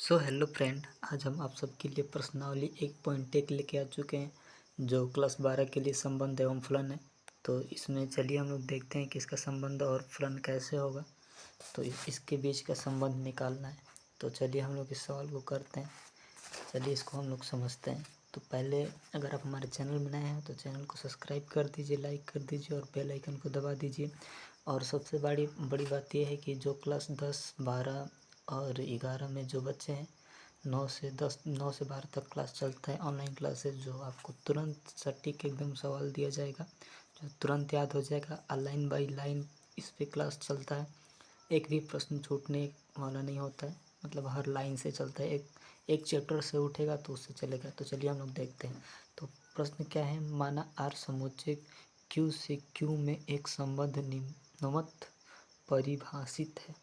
Hello friend, आज हम आप सबके लिए प्रश्नावली 1.1 लेके आ चुके हैं जो क्लास 12 के लिए संबंध एवं फलन है। तो इसमें चलिए हम लोग देखते हैं कि इसका संबंध और फलन कैसे होगा। तो इसके बीच का संबंध निकालना है। तो चलिए हम लोग इस सवाल को करते हैं। चलिए इसको हम लोग समझते हैं। तो पहले अगर आप हमारे चैनल में नए हैं तो चैनल को सब्सक्राइब कर दीजिए, लाइक कर दीजिए और बेल आइकन को दबा दीजिए। और सबसे बड़ी बात यह है कि जो क्लास 10, 12 और 11 में जो बच्चे हैं 9 से 12 तक क्लास चलता है, ऑनलाइन क्लासेस जो आपको तुरंत सटीक एकदम सवाल दिया जाएगा जो तुरंत याद हो जाएगा। लाइन बाई लाइन इस पे क्लास चलता है, एक भी प्रश्न छूटने वाला नहीं होता है, मतलब हर लाइन से चलता है। एक चैप्टर से उठेगा तो उससे चलेगा। तो चलिए हम लोग देखते हैं। तो प्रश्न क्या है, माना आर समुच्चय क्यू से क्यू में एक संबंध निम्नवत परिभाषित है।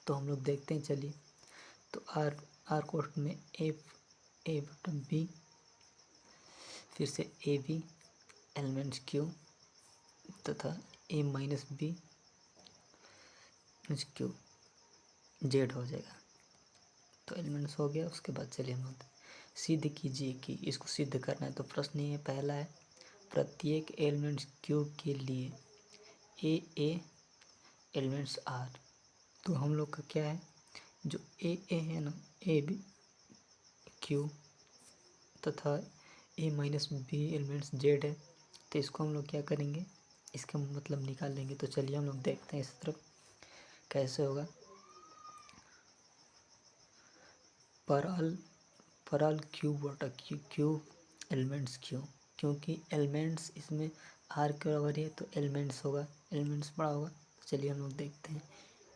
तो हम लोग देखते हैं। चलिए तो आर कोष्ठ में ए बटा बी, फिर से ए बी एलिमेंट्स क्यू तथा ए माइनस बी क्यू जेड हो जाएगा। तो एलिमेंट्स हो गया। उसके बाद चलिए हम लोग सिद्ध कीजिए कि इसको सिद्ध करना है। तो प्रश्न ये पहला है, प्रत्येक एलिमेंट्स क्यू के लिए ए एलिमेंट्स आर। तो हम लोग का क्या है, जो ए है ना, ए बी क्यू तथा ए माइनस बी एलिमेंट्स जेड है। तो इसको हम लोग क्या करेंगे, इसका मतलब निकाल लेंगे। तो चलिए हम लोग देखते हैं इस तरफ कैसे होगा। पर क्यू बटा क्यू एलिमेंट्स क्यू, क्योंकि एलिमेंट्स इसमें आर के बराबर है तो एलिमेंट्स होगा, एलिमेंट्स बड़ा होगा। तो चलिए हम लोग देखते हैं।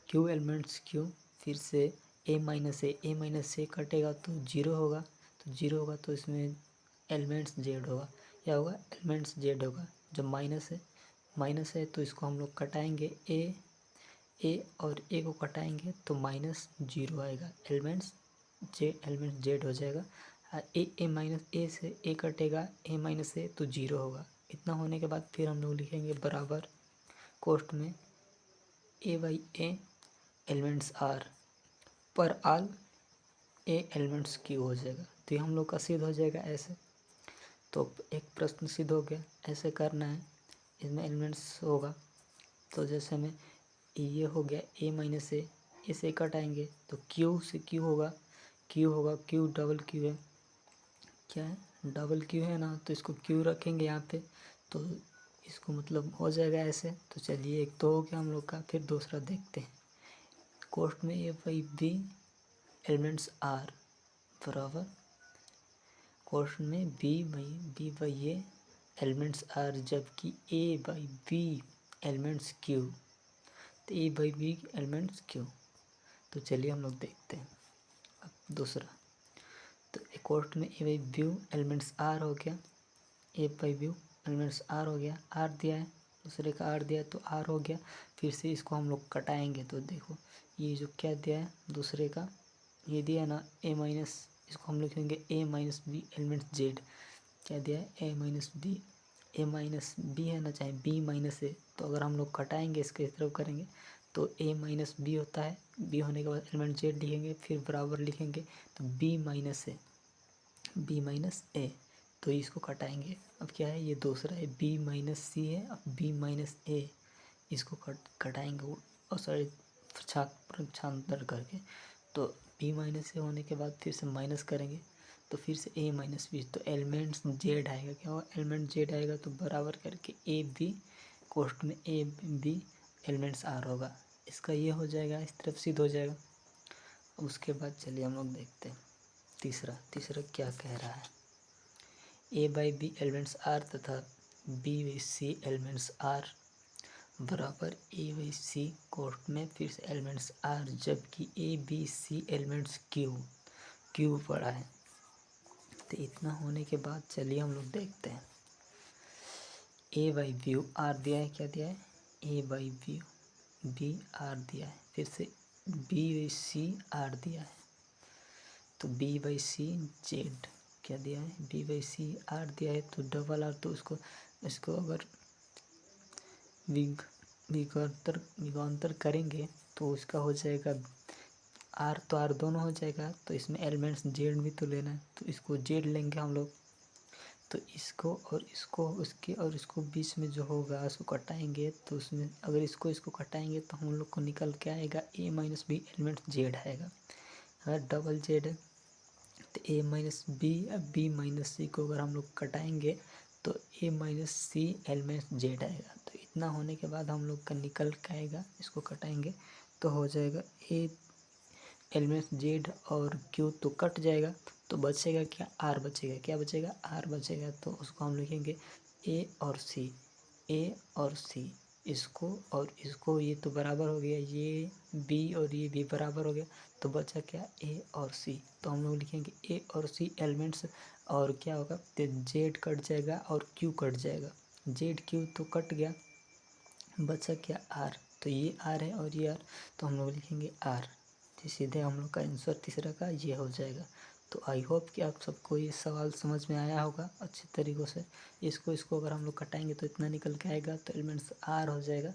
क्यू एलिमेंट्स क्यू, फिर से ए माइनस ए कटेगा तो जीरो होगा, तो जीरो होगा तो इसमें एलिमेंट्स जेड होगा। क्या होगा, एलिमेंट्स जेड होगा। जब माइनस है तो इसको हम लोग कटाएंगे, ए और ए को कटाएंगे तो माइनस जीरो आएगा, एलिमेंट्स जेड हो जाएगा। ए माइनस ए से ए कटेगा, ए माइनस ए तो जीरो होगा। इतना होने के बाद फिर हम लोग लिखेंगे बराबर कोष्ठ में A by A elements are पर आल ए एलिमेंट्स क्यू हो जाएगा। तो ये हम लोग का सिद्ध हो जाएगा ऐसे। तो एक प्रश्न सिद्ध हो गया। ऐसे करना है, इसमें एलिमेंट्स होगा। तो जैसे में ये हो गया ए माइनस ए, इसे कटाएंगे तो क्यू से क्यू डबल क्यू है, क्या है डबल क्यू है ना, तो इसको क्यू रखेंगे यहाँ पे। तो इसको मतलब हो जाएगा ऐसे। तो चलिए एक तो हो गया हम लोग का। फिर दूसरा देखते हैं। कोष्ठ में A by B elements R बराबर कोष्ठ में B by A elements R, जबकि A by B elements Q. तो A by B elements Q. तो चलिए हम लोग देखते हैं अब दूसरा। तो एक कोष्ठ में A by view elements are हो गया, ए बाई व्यू एलिमेंट्स आर हो गया, आर दिया है, दूसरे का आर दिया है तो आर हो गया। फिर से इसको हम लोग कटाएंगे तो देखो ये जो क्या दिया है दूसरे का, ये दिया है ना ए माइनस, इसको हम लिखेंगे ए माइनस बी एलिमेंट्स जेड। क्या दिया है, ए माइनस बी है ना, चाहे बी माइनस ए। तो अगर हम लोग कटाएंगे इसके इस तरफ करेंगे तो ए माइनस बी होता है, बी होने के बाद एलिमेंट जेड लिखेंगे, फिर बराबर लिखेंगे तो बी माइनस ए। तो इसको कटाएंगे। अब क्या है, ये दूसरा है बी माइनस सी है, अब बी माइनस ए, इसको कटाएंगे और सारे छांतर करके। तो बी माइनस ए होने के बाद फिर से माइनस करेंगे तो फिर से ए माइनस बी, तो एलिमेंट्स जेड आएगा। क्या होगा, एलिमेंट जेड आएगा तो बराबर करके ए बी कोष्ठ में ए बी एलिमेंट्स आर होगा। इसका ये हो जाएगा, इस तरफ सिद्ध हो जाएगा। उसके बाद चलिए हम लोग देखते हैं तीसरा क्या कह रहा है। A by B elements R तथा B by C elements R बराबर ए बाई सी कोष्ठ में फिर से एलिमेंट्स आर, जबकि A B C elements Q पड़ा है। तो इतना होने के बाद चलिए हम लोग देखते हैं। ए बाई व्यू आर दिया है, क्या दिया है, A by view B are दिया है, फिर से बी बाई सी आर दिया है, तो बी बाई सी जेड क्या दिया है, बी बाई सी आर दिया है। तो डबल आर, तो इसको अगर विगांतर करेंगे तो उसका हो जाएगा आर तो आर दोनों हो जाएगा, तो इसमें एलिमेंट्स जेड भी तो लेना है, तो इसको जेड लेंगे हम लोग। तो इसको और इसको, उसके और इसको बीच में जो होगा उसको कटाएंगे, तो उसमें अगर इसको इसको कटाएंगे तो हम लोग को निकल के आएगा ए माइनस बी एलिमेंट जेड आएगा। अगर डबल जेड है तो ए माइनस बी, बी माइनस सी को अगर हम लोग कटाएंगे तो ए माइनस सी एलिमेंट जेड आएगा। तो इतना होने के बाद हम लोग का निकल के आएगा, इसको कटाएंगे तो हो जाएगा ए एलिमेंट जेड और क्यू तो कट जाएगा, तो बचेगा क्या, आर बचेगा। क्या बचेगा, आर बचेगा। तो उसको हम लिखेंगे ए और सी, ए और सी, इसको और इसको, ये तो बराबर हो गया, ये बी और ये भी बराबर हो गया, तो बचा क्या, ए और सी। तो हम लोग लिखेंगे ए और सी एलिमेंट्स, और क्या होगा, तो जेड कट जाएगा और क्यू कट जाएगा, जेड क्यू तो कट गया, बचा क्या, आर। तो ये आर है और ये आर, तो हम लोग लिखेंगे आर। तो सीधे हम लोग का आंसर तीसरा का ये हो जाएगा। तो आई होप कि आप सबको ये सवाल समझ में आया होगा अच्छे तरीक़ों से। इसको अगर हम लोग कटाएंगे तो इतना निकल के आएगा, तो एलिमेंट्स आर हो जाएगा।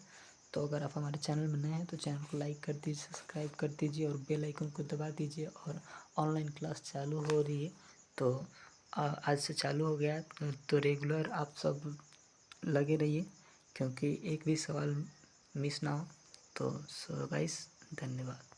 तो अगर आप हमारे चैनल में नए हैं तो चैनल को लाइक कर दीजिए, सब्सक्राइब कर दीजिए और बेल आइकन को दबा दीजिए। और ऑनलाइन क्लास चालू हो रही है, तो आज से चालू हो गया, तो रेगुलर आप सब लगे रहिए, क्योंकि एक भी सवाल मिस ना हो। तो सो गाइस, धन्यवाद।